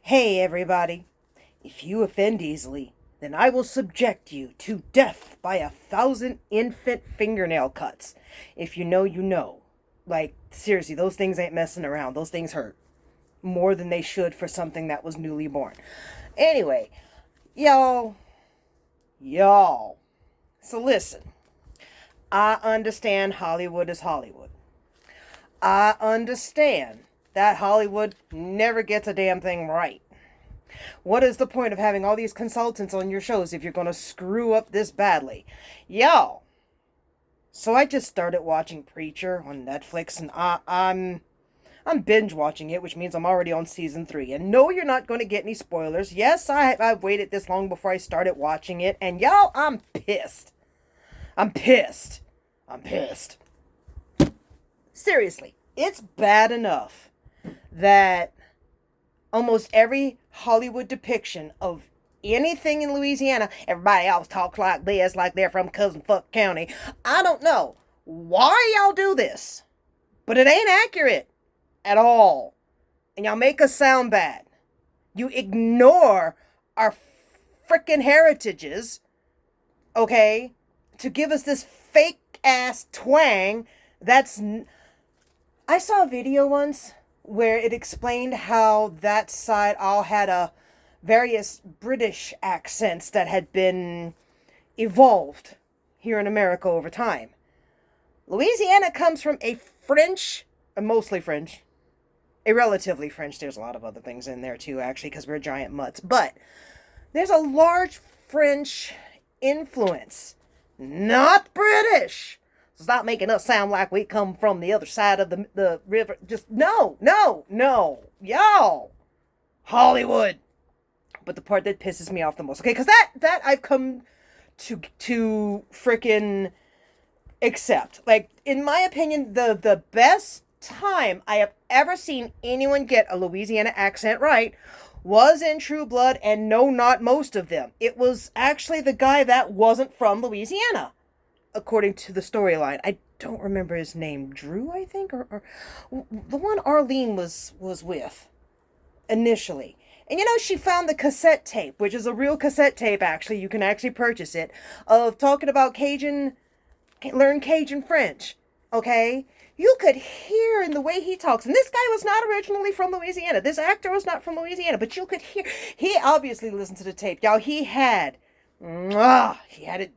Hey, everybody. If you offend easily, then I will subject you to death by 1,000 infant fingernail cuts. If you know, you know. Like, seriously, those things ain't messing around. Those things hurt more than they should for something that was newly born. Anyway, y'all. So listen, I understand Hollywood is Hollywood. I understand that Hollywood never gets a damn thing right. What is the point of having all these consultants on your shows if you're going to screw up this badly? Yo. So I just started watching Preacher on Netflix, and I'm binge watching it, which means I'm already on season 3. And no, you're not going to get any spoilers. Yes, I've waited this long before I started watching it, and y'all, I'm pissed. I'm pissed. I'm pissed. Seriously, it's bad enough that almost every Hollywood depiction of anything in Louisiana, everybody else talks like this, like they're from Cousin Fuck County. I don't know why y'all do this, but it ain't accurate at all. And y'all make us sound bad. You ignore our frickin' heritages, okay, to give us this fake ass twang that's. I saw a video once where it explained how that side all had a various British accents that had been evolved here in America over time. Louisiana comes from a French, mostly French, a relatively French. There's a lot of other things in there too, actually, because we're giant mutts. But there's a large French influence, not British. Stop making us sound like we come from the other side of the river. Just no. Y'all. Hollywood. But the part that pisses me off the most, okay, because that I've come to freaking accept. Like, in my opinion, the best time I have ever seen anyone get a Louisiana accent right was in True Blood, and no, not most of them. It was actually the guy that wasn't from Louisiana, according to the storyline. I don't remember his name. Drew, I think, or the one Arlene was with initially. And she found the cassette tape, which is a real cassette tape, actually. You can actually purchase it, of talking about learn Cajun French, okay? You could hear in the way he talks. And this guy was not originally from Louisiana. This actor was not from Louisiana, but you could hear. He obviously listened to the tape. Y'all, he had it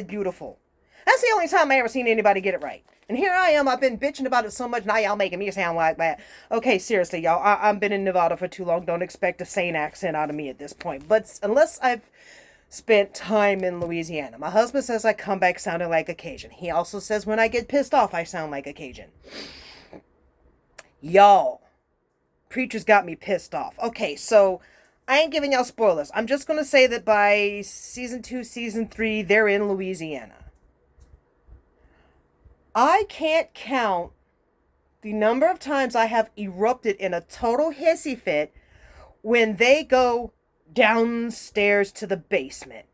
beautiful. That's the only time I ever seen anybody get it right. And here I am, I've been bitching about it so much, now y'all making me sound like that. Okay, seriously, y'all, I've been in Nevada for too long. Don't expect a sane accent out of me at this point. But unless I've spent time in Louisiana. My husband says I come back sounding like a Cajun. He also says when I get pissed off, I sound like a Cajun. Y'all, Preacher's got me pissed off. Okay, so I ain't giving y'all spoilers. I'm just going to say that by season 2, season 3, they're in Louisiana. I can't count the number of times I have erupted in a total hissy fit when they go downstairs to the basement.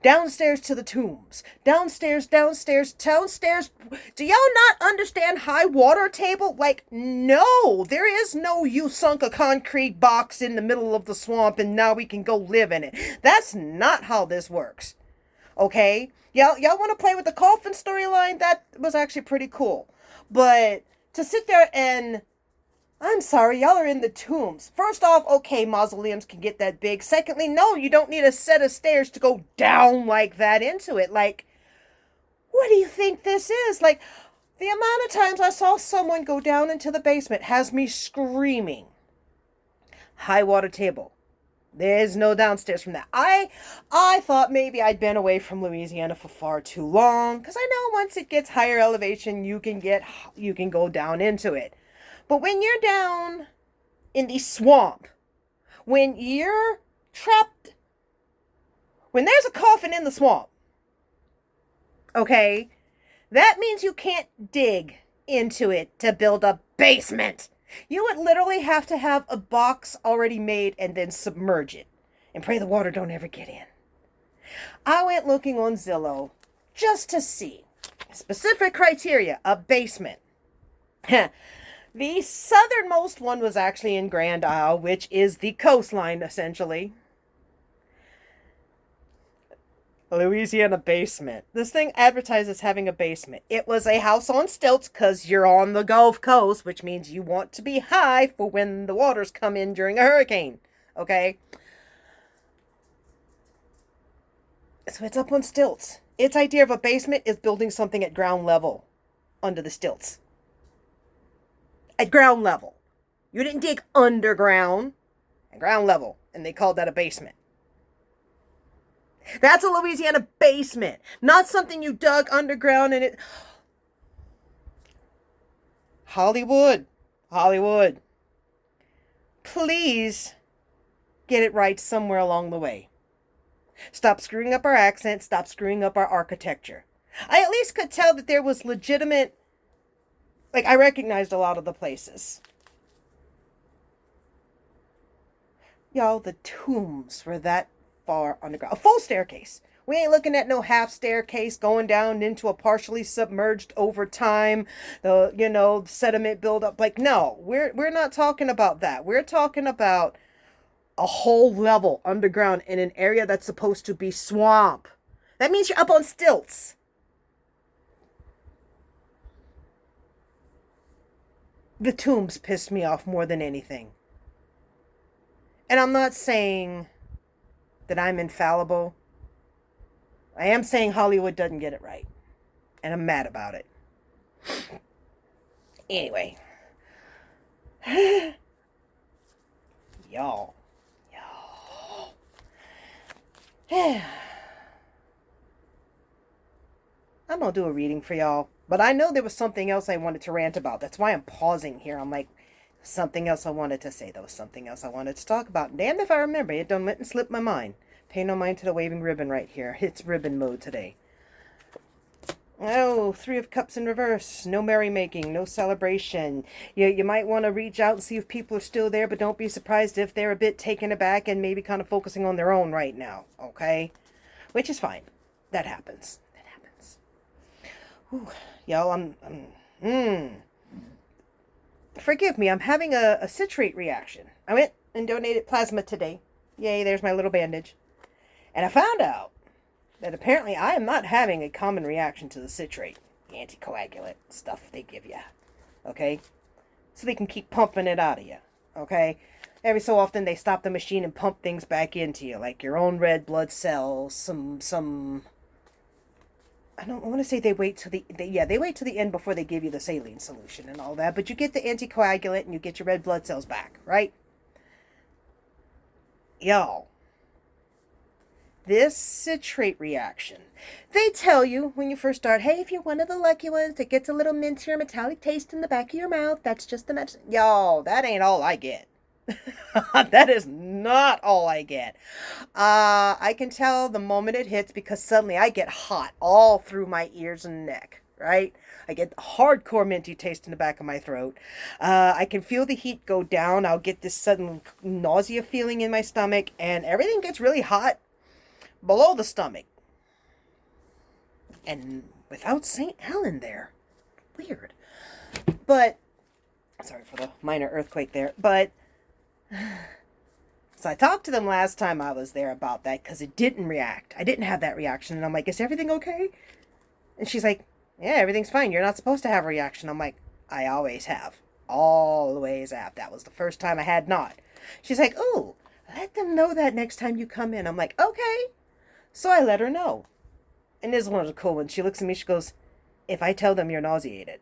Downstairs to the tombs. Downstairs. Do y'all not understand high water table? Like, no, there is no you sunk a concrete box in the middle of the swamp and now we can go live in it. That's not how this works. Okay? Y'all want to play with the coffin storyline? That was actually pretty cool. But to sit there and, I'm sorry, y'all are in the tombs. First off, okay, mausoleums can get that big. Secondly, no, you don't need a set of stairs to go down like that into it. Like, what do you think this is? Like, the amount of times I saw someone go down into the basement has me screaming. High water table. There's no downstairs from that. I thought maybe I'd been away from Louisiana for far too long, because I know once it gets higher elevation, you can go down into it. But when you're down in the swamp, when you're trapped, when there's a coffin in the swamp, okay, that means you can't dig into it to build a basement. You would literally have to have a box already made and then submerge it and pray the water don't ever get in. I went looking on Zillow just to see specific criteria, a basement. The southernmost one was actually in Grand Isle, which is the coastline, essentially. Louisiana basement. This thing advertises having a basement. It was a house on stilts because you're on the Gulf Coast, which means you want to be high for when the waters come in during a hurricane. Okay? So it's up on stilts. Its idea of a basement is building something at ground level under the stilts. At ground level. You didn't dig underground. At ground level. And they called that a basement. That's a Louisiana basement. Not something you dug underground and it... Hollywood. Hollywood. Please get it right somewhere along the way. Stop screwing up our accent. Stop screwing up our architecture. I at least could tell that there was legitimate... Like, I recognized a lot of the places. Y'all, the tombs were that far underground. A full staircase. We ain't looking at no half staircase going down into a partially submerged over time. The sediment buildup. Like, no, we're not talking about that. We're talking about a whole level underground in an area that's supposed to be swamp. That means you're up on stilts. The tombs pissed me off more than anything. And I'm not saying that I'm infallible. I am saying Hollywood doesn't get it right. And I'm mad about it. Anyway. Y'all. I'm going to do a reading for y'all. But I know there was something else I wanted to rant about. That's why I'm pausing here. I'm like, something else I wanted to say. There was something else I wanted to talk about. Damned if I remember. It done went and slipped my mind. Pay no mind to the waving ribbon right here. It's ribbon mode today. Oh, 3 of Cups in reverse. No merrymaking. No celebration. You might want to reach out and see if people are still there, but don't be surprised if they're a bit taken aback and maybe kind of focusing on their own right now. Okay? Which is fine. That happens. That happens. Whew. Y'all, forgive me, I'm having a citrate reaction. I went and donated plasma today. Yay, there's my little bandage. And I found out that apparently I am not having a common reaction to the citrate, the anticoagulant stuff they give you. Okay? So they can keep pumping it out of you. Okay? Every so often they stop the machine and pump things back into you, like your own red blood cells, some I want to say they wait till they wait till the end before they give you the saline solution and all that, but you get the anticoagulant and you get your red blood cells back, right? Y'all, this citrate reaction, they tell you when you first start, hey, if you're one of the lucky ones that gets a little minty or metallic taste in the back of your mouth, that's just the medicine. Y'all, that ain't all I get. That is not all I get. I can tell the moment it hits because suddenly I get hot all through my ears and neck, right? I get hardcore minty taste in the back of my throat. I can feel the heat go down. I'll get this sudden nausea feeling in my stomach, and everything gets really hot below the stomach. And without St. Helen there. Weird. But, sorry for the minor earthquake there, but so I talked to them last time I was there about that because it didn't react. I didn't have that reaction. And I'm like, is everything okay? And she's like, yeah, everything's fine. You're not supposed to have a reaction. I'm like, I always have. Always have. That was the first time I had not. She's like, oh, let them know that next time you come in. I'm like, okay. So I let her know. And this is one of the cool ones. She looks at me, she goes, if I tell them you're nauseated,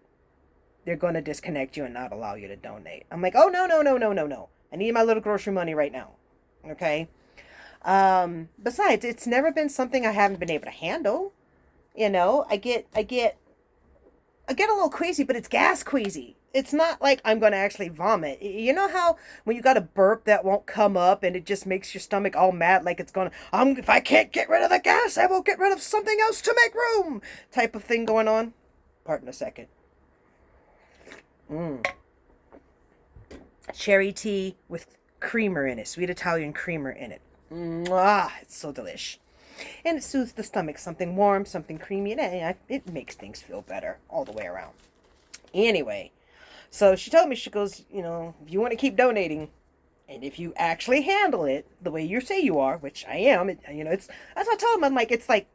they're going to disconnect you and not allow you to donate. I'm like, oh, no. I need my little grocery money right now. Okay? Besides, it's never been something I haven't been able to handle. You know, I get a little queasy, but it's gas queasy. It's not like I'm going to actually vomit. You know how when you got a burp that won't come up and it just makes your stomach all mad like it's going to, if I can't get rid of the gas, I will get rid of something else to make room type of thing going on. Pardon a second. Cherry tea with creamer in it, sweet Italian creamer in it. Mwah, it's so delish. And it soothes the stomach, something warm, something creamy, and it makes things feel better all the way around. Anyway, So she told me, she goes, if you want to keep donating, and if you actually handle it the way you say you are, which I am, it's, that's what I told him. I'm like, it's like,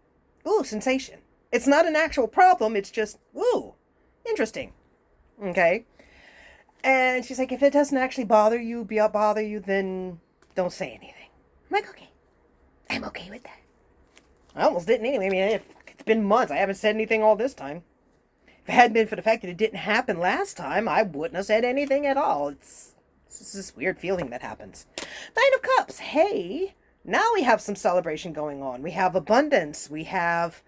ooh, sensation. It's not an actual problem. It's just, ooh, interesting. Okay. And she's like, if it doesn't actually bother you, then don't say anything. I'm like, okay. I'm okay with that. I almost didn't anyway. I mean, it's been months. I haven't said anything all this time. If it hadn't been for the fact that it didn't happen last time, I wouldn't have said anything at all. It's this weird feeling that happens. Nine of Cups. Hey, now we have some celebration going on. We have abundance. We have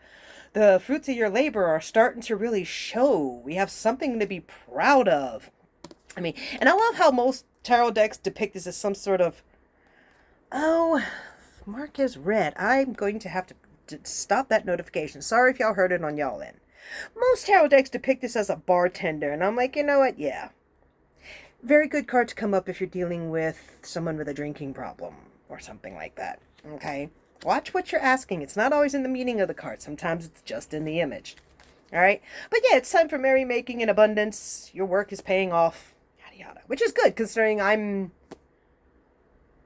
the fruits of your labor are starting to really show. We have something to be proud of. I mean, and I love how most tarot decks depict this as some sort of, oh, Mark is red. I'm going to have to stop that notification. Sorry if y'all heard it on y'all end. Most tarot decks depict this as a bartender, and I'm like, you know what? Yeah. Very good card to come up if you're dealing with someone with a drinking problem or something like that. Okay? Watch what you're asking. It's not always in the meaning of the card. Sometimes it's just in the image. All right? But yeah, it's time for merrymaking in abundance. Your work is paying off. Yada yada. Which is good, considering I'm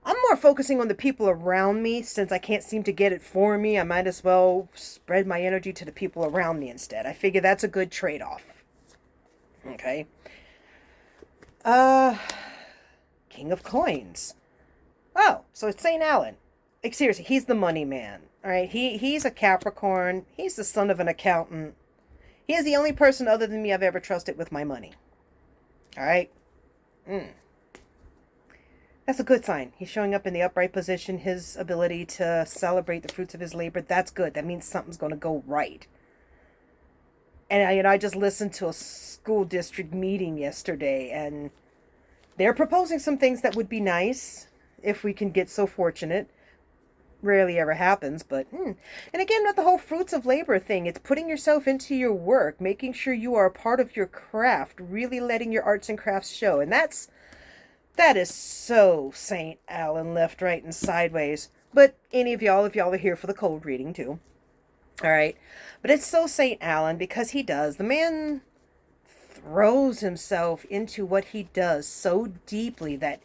more focusing on the people around me. Since I can't seem to get it for me, I might as well spread my energy to the people around me instead. I figure that's a good trade-off. Okay? King of Coins. Oh, so it's St. Alan. Like, seriously, he's the money man. Alright? He's a Capricorn. He's the son of an accountant. He is the only person other than me I've ever trusted with my money. Alright? That's a good sign. He's showing up in the upright position. His ability to celebrate the fruits of his labor, that's good. That means something's going to go right. And I just listened to a school district meeting yesterday, and they're proposing some things that would be nice if we can get so fortunate. Rarely ever happens, but and again, with the whole fruits of labor thing, it's putting yourself into your work, making sure you are a part of your craft, really letting your arts and crafts show. And that is so St. Alan, left, right, and sideways. But any of y'all, if y'all are here for the cold reading too. All right. But it's so St. Alan because he does. The man throws himself into what he does so deeply that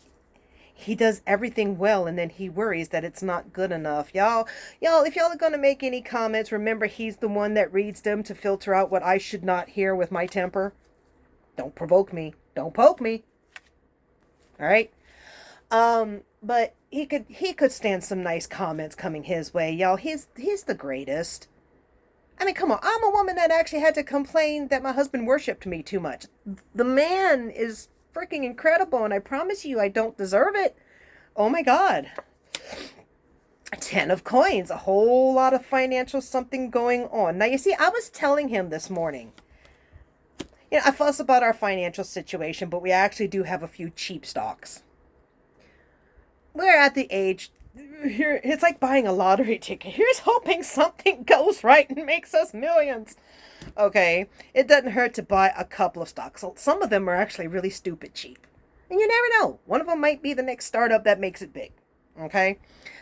he does everything well, and then he worries that it's not good enough. Y'all, if y'all are going to make any comments, remember he's the one that reads them to filter out what I should not hear with my temper. Don't provoke me. Don't poke me. All right? But he could stand some nice comments coming his way. Y'all, he's the greatest. I mean, come on. I'm a woman that actually had to complain that my husband worshipped me too much. The man is freaking incredible, and I promise you I don't deserve it. Oh my God. 10 of Coins. A whole lot of financial something going on. Now, you see, I was telling him this morning, I fuss about our financial situation, but we actually do have a few cheap stocks. We're at the age here, it's like buying a lottery ticket. Here's hoping something goes right and makes us millions. Okay, it doesn't hurt to buy a couple of stocks. Some of them are actually really stupid cheap. And you never know. One of them might be the next startup that makes it big. Okay,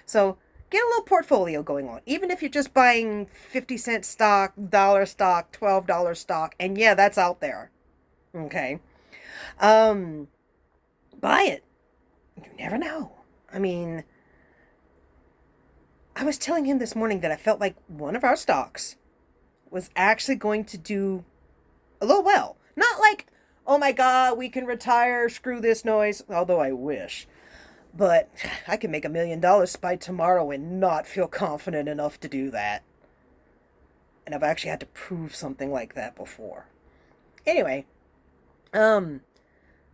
so get a little portfolio going on. Even if you're just buying 50-cent stock, dollar stock, $12 stock. And yeah, that's out there. Okay. Buy it. You never know. I mean, I was telling him this morning that I felt like one of our stocks was actually going to do a little well. Not like, oh my God, we can retire, screw this noise, although I wish. But I can make $1 million by tomorrow and not feel confident enough to do that. And I've actually had to prove something like that before. Anyway, but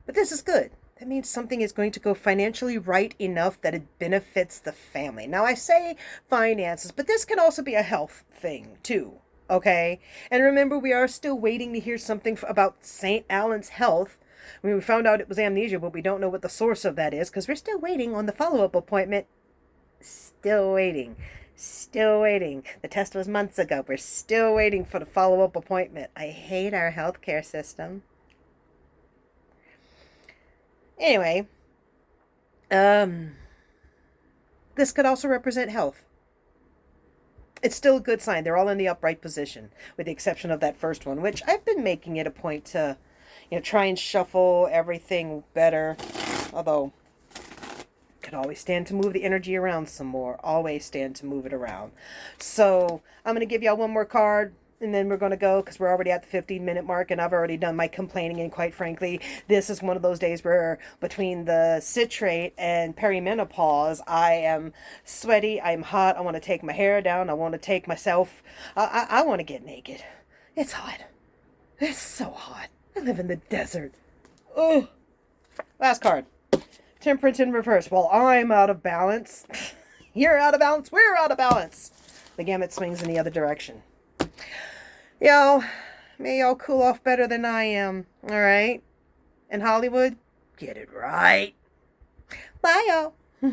this is good. That means something is going to go financially right enough that it benefits the family. Now, I say finances, but this can also be a health thing, too. Okay? And remember, we are still waiting to hear something about St. Alan's health. I mean, we found out it was amnesia, but we don't know what the source of that is because we're still waiting on the follow-up appointment. Still waiting. Still waiting. The test was months ago. We're still waiting for the follow-up appointment. I hate our healthcare system. Anyway, this could also represent health. It's still a good sign. They're all in the upright position, with the exception of that first one, which I've been making it a point to, try and shuffle everything better. Although, could always stand to move the energy around some more. Always stand to move it around. So, I'm going to give y'all one more card. And then we're going to go because we're already at the 15-minute mark and I've already done my complaining. And quite frankly, this is one of those days where between the citrate and perimenopause, I am sweaty, I'm hot, I want to take my hair down, I want to take myself, I want to get naked. It's hot. It's so hot. I live in the desert. Oh, last card. Temperance in reverse. Well, I'm out of balance. You're out of balance. We're out of balance. The gamut swings in the other direction. Yo, may y'all cool off better than I am, alright? In Hollywood, get it right. Bye, y'all.